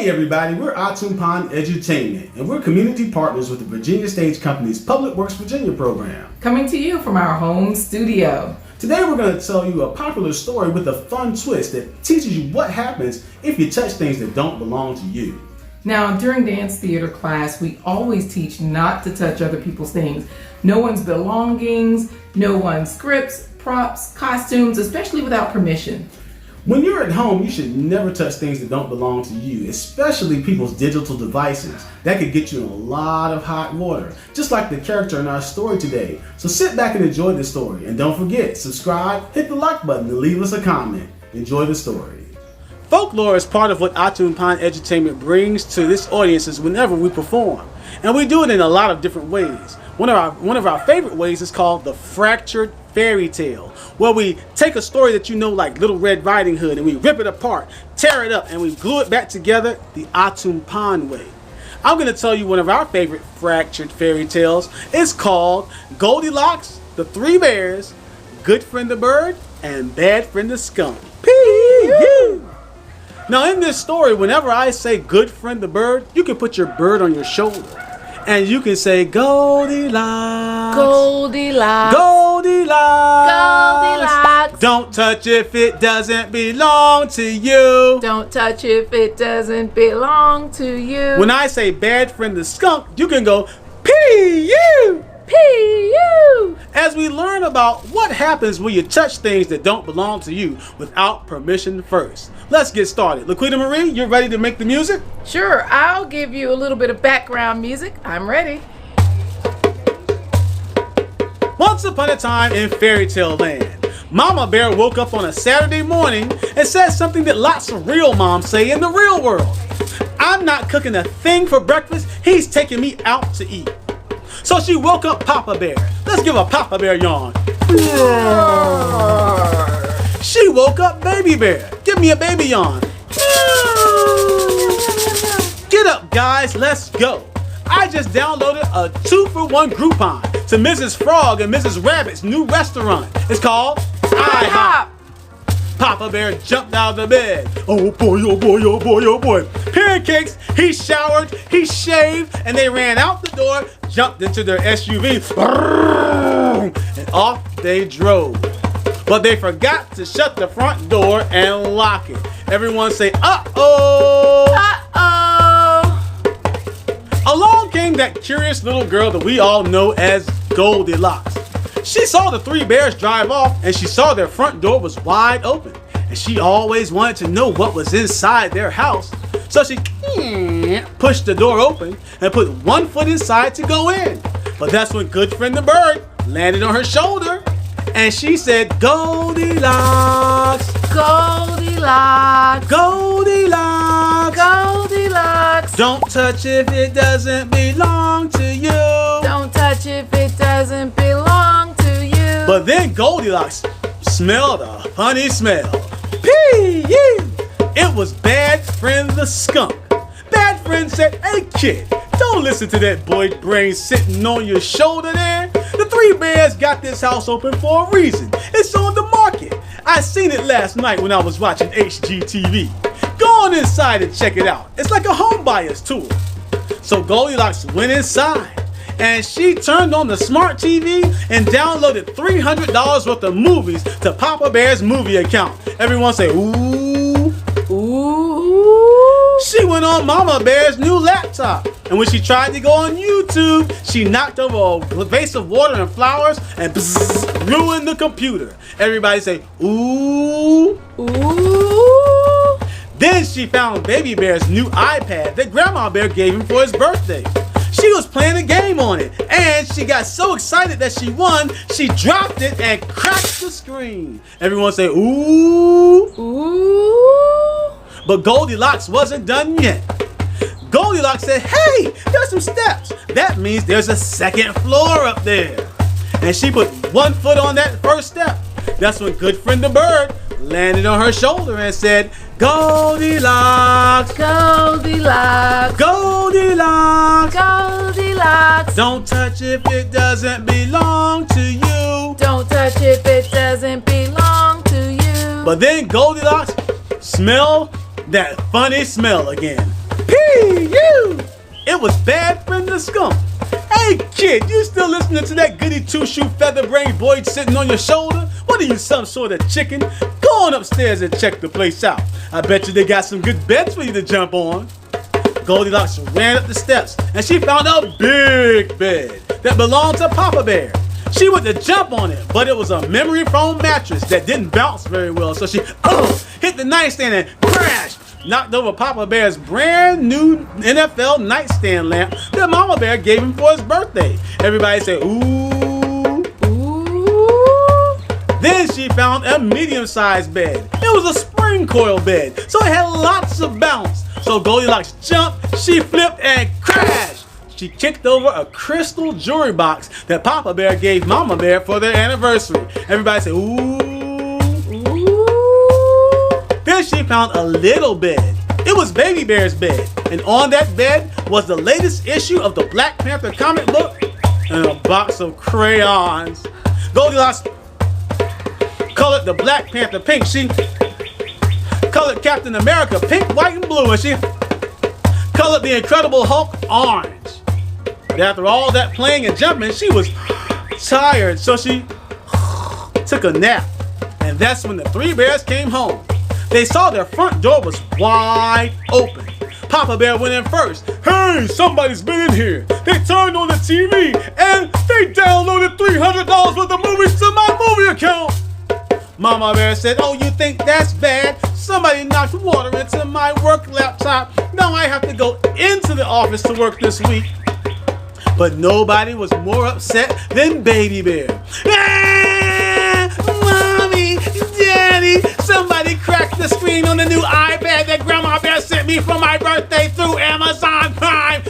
Hey everybody, we're Atumpan Edutainment, and we're community partners with the Virginia Stage Company's Public Works Virginia program. Coming to you from our home studio. Today we're going to tell you a popular story with a fun twist that teaches you what happens if you touch things that don't belong to you. Now, during dance theater class, we always teach not to touch other people's things. No one's belongings, no one's scripts, props, costumes, especially without permission. When you're at home, you should never touch things that don't belong to you, especially people's digital devices. That could get you in a lot of hot water, just like the character in our story today. So sit back and enjoy the story. And don't forget, subscribe, hit the like button, and leave us a comment. Enjoy the story. Folklore is part of what Atumpan Edutainment brings to this audiences whenever we perform. And we do it in a lot of different ways. One of our favorite ways is called the fractured fairy tale, where we take a story that you know, like Little Red Riding Hood, and we rip it apart, tear it up, and we glue it back together the Atumpan way. I'm going to tell you one of our favorite fractured fairy tales. It's called Goldilocks, the Three Bears, Good Friend the Bird, and Bad Friend the Skunk. P.U. Now in this story, whenever I say Good Friend the Bird, you can put your bird on your shoulder. And you can say Goldilocks, Goldilocks, Goldilocks, Goldilocks. Don't touch if it doesn't belong to you. Don't touch if it doesn't belong to you. When I say Bad Friend the Skunk, you can go P.U. P.U. As we learn about what happens when you touch things that don't belong to you without permission first. Let's get started. LaQuita Marie, you're ready to make the music? Sure, I'll give you a little bit of background music. I'm ready. Once upon a time in fairy tale land, Mama Bear woke up on a Saturday morning and said something that lots of real moms say in the real world. I'm not cooking a thing for breakfast, he's taking me out to eat. So she woke up Papa Bear. Let's give a Papa Bear yawn. She woke up Baby Bear. Give me a baby yawn. Get up, guys, let's go. I just downloaded a 2-for-1 Groupon to Mrs. Frog and Mrs. Rabbit's new restaurant. It's called IHOP. Papa Bear jumped out of the bed. Oh boy, oh boy, oh boy, oh boy. Pancakes, he showered, he shaved, and they ran out the door, jumped into their SUV, and off they drove. But they forgot to shut the front door and lock it. Everyone say, uh-oh! Uh-oh! Along came that curious little girl that we all know as Goldilocks. She saw the three bears drive off, and she saw their front door was wide open. And she always wanted to know what was inside their house. So she pushed the door open and put one foot inside to go in. But that's when Good Friend the Bird landed on her shoulder. And she said, Goldilocks, Goldilocks, Goldilocks, Goldilocks. don't touch if it doesn't belong to you. Don't touch if it doesn't belong to you. But then Goldilocks smelled a funny smell. P.U. It was Bad Friend the Skunk. Bad Friend said, hey kid, don't listen to that boy brain sitting on your shoulder there. The Three Bears got this house open for a reason. It's on the market. I seen it last night when I was watching HGTV. Go on inside and check it out. It's like a home buyer's tour. So Goldilocks went inside and she turned on the smart TV and downloaded $300 worth of movies to Papa Bear's movie account. Everyone say, ooh. Ooh. She went on Mama Bear's new laptop, and when she tried to go on YouTube, she knocked over a vase of water and flowers and ruined the computer. Everybody say, ooh. Ooh. Then she found Baby Bear's new iPad that Grandma Bear gave him for his birthday. She was playing a game on it, and she got so excited that she won, she dropped it and cracked the screen. Everyone say, ooh. Ooh. But Goldilocks wasn't done yet. Goldilocks said, hey, there's some steps. That means there's a second floor up there. And she put one foot on that first step. That's when Good Friend the Bird landed on her shoulder and said, Goldilocks, Goldilocks, Goldilocks, Goldilocks. don't touch if it doesn't belong to you. Don't touch if it doesn't belong to you. But then Goldilocks smelled that funny smell again. P.U. It was bad friend the skunk. Hey kid, you still listening to that goody two-shoe feather-brained boy sitting on your shoulder? What are you, some sort of chicken? Go on upstairs and check the place out. I bet you they got some good beds for you to jump on. Goldilocks ran up the steps and she found a big bed that belonged to Papa Bear. She went to jump on it, but it was a memory foam mattress that didn't bounce very well, so she hit the nightstand and crashed. Knocked over Papa Bear's brand new NFL nightstand lamp that Mama Bear gave him for his birthday. Everybody said, ooh. Ooh. Then she found a medium-sized bed. It was a spring coil bed, so it had lots of bounce. So Goldilocks jumped, she flipped, and crashed. She kicked over a crystal jewelry box that Papa Bear gave Mama Bear for their anniversary. Everybody said, ooh. Then she found a little bed. It was Baby Bear's bed. And on that bed was the latest issue of the Black Panther comic book and a box of crayons. Goldilocks colored the Black Panther pink. She colored Captain America pink, white, and blue. And she colored the Incredible Hulk orange. But after all that playing and jumping, she was tired. So she took a nap. And that's when the three bears came home. They saw their front door was wide open. Papa Bear went in first. Hey, somebody's been in here. They turned on the TV and they downloaded $300 worth of movies to my movie account. Mama Bear said, oh, you think that's bad? Somebody knocked water into my work laptop. Now I have to go into the office to work this week. But nobody was more upset than Baby Bear. Mommy, Daddy, somebody cracked the screen on the new iPad that Grandma Bear sent me for my birthday through Amazon Prime.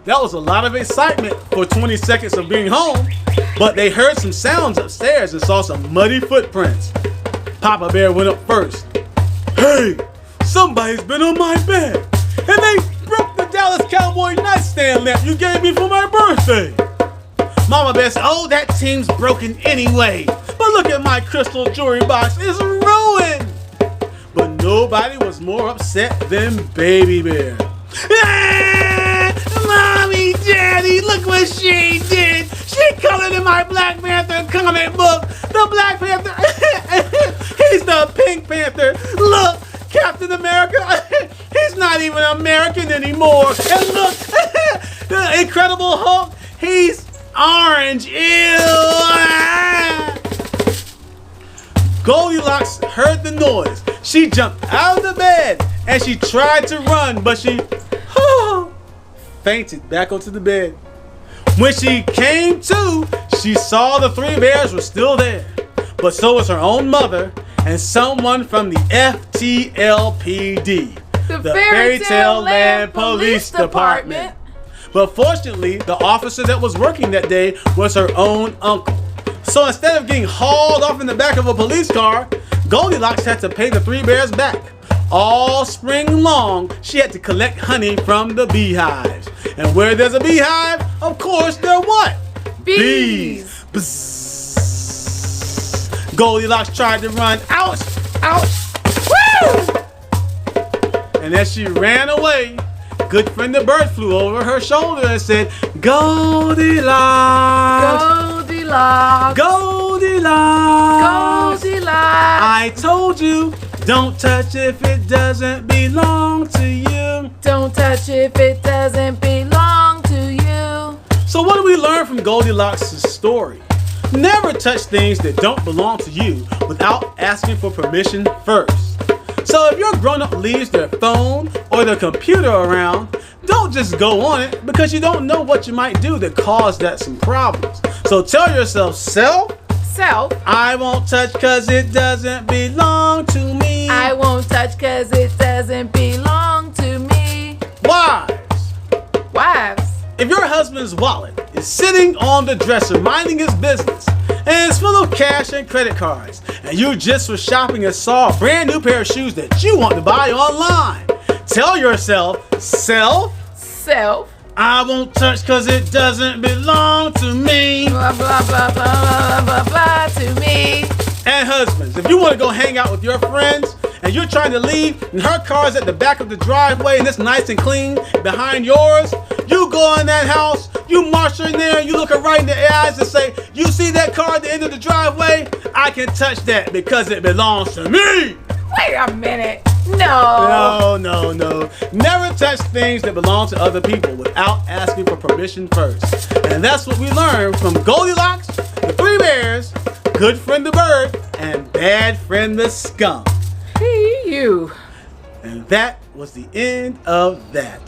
That was a lot of excitement for 20 seconds of being home, but they heard some sounds upstairs and saw some muddy footprints. Papa Bear went up first. Hey, somebody's been on my bed, and they broke the Dallas Cowboy nightstand lamp you gave me for my birthday. Mama Bear said, oh, that team's broken anyway. But look at my crystal jewelry box, it's ruined. But nobody was more upset than Baby Bear. Mommy, Daddy, look what she did. She colored in my Black Panther comic book. The Black Panther, he's the Pink Panther. Look, Captain America, he's not even American anymore. And look, the Incredible Hulk, he's orange. Ew. Goldilocks heard the noise. She jumped out of the bed and she tried to run, but she fainted back onto the bed. When she came to, she saw the three bears were still there, but so was her own mother and someone from the FTLPD, The Fairytale Land Police Department. But fortunately, the officer that was working that day was her own uncle. So instead of getting hauled off in the back of a police car, Goldilocks had to pay the three bears back. All spring long, she had to collect honey from the beehives. And where there's a beehive, of course, there are what? Bees. Bzzz. Goldilocks tried to run. Ouch! Ouch! Woo! And as she ran away, good friend the bird flew over her shoulder and said, Goldilocks! Goldilocks. Goldilocks! Goldilocks. I told you, don't touch if it doesn't belong to you. Don't touch if it doesn't belong to you. So what do we learn from Goldilocks' story? Never touch things that don't belong to you without asking for permission first. So if your grown-up leaves their phone or their computer around, don't just go on it because you don't know what you might do that cause that some problems. So tell yourself, self, I won't touch cause it doesn't belong to me. I won't touch cause it doesn't belong to me. Wives, if your husband's wallet is sitting on the dresser minding his business and it's full of cash and credit cards and you just were shopping and saw a brand new pair of shoes that you want to buy online, tell yourself, self, I won't touch cause it doesn't belong to me. Blah, blah, blah, blah, blah, blah, blah, to me. And husbands, if you want to go hang out with your friends and you're trying to leave, and her car's at the back of the driveway, and it's nice and clean behind yours, you go in that house, you march in there, and you look her right in the eyes and say, you see that car at the end of the driveway? I can touch that because it belongs to me. Wait a minute. No. No. Never touch things that belong to other people without asking for permission first. And that's what we learned from Goldilocks, the Three Bears, Good Friend the Bird, and Bad Friend the Skunk. Hey, you. And that was the end of that.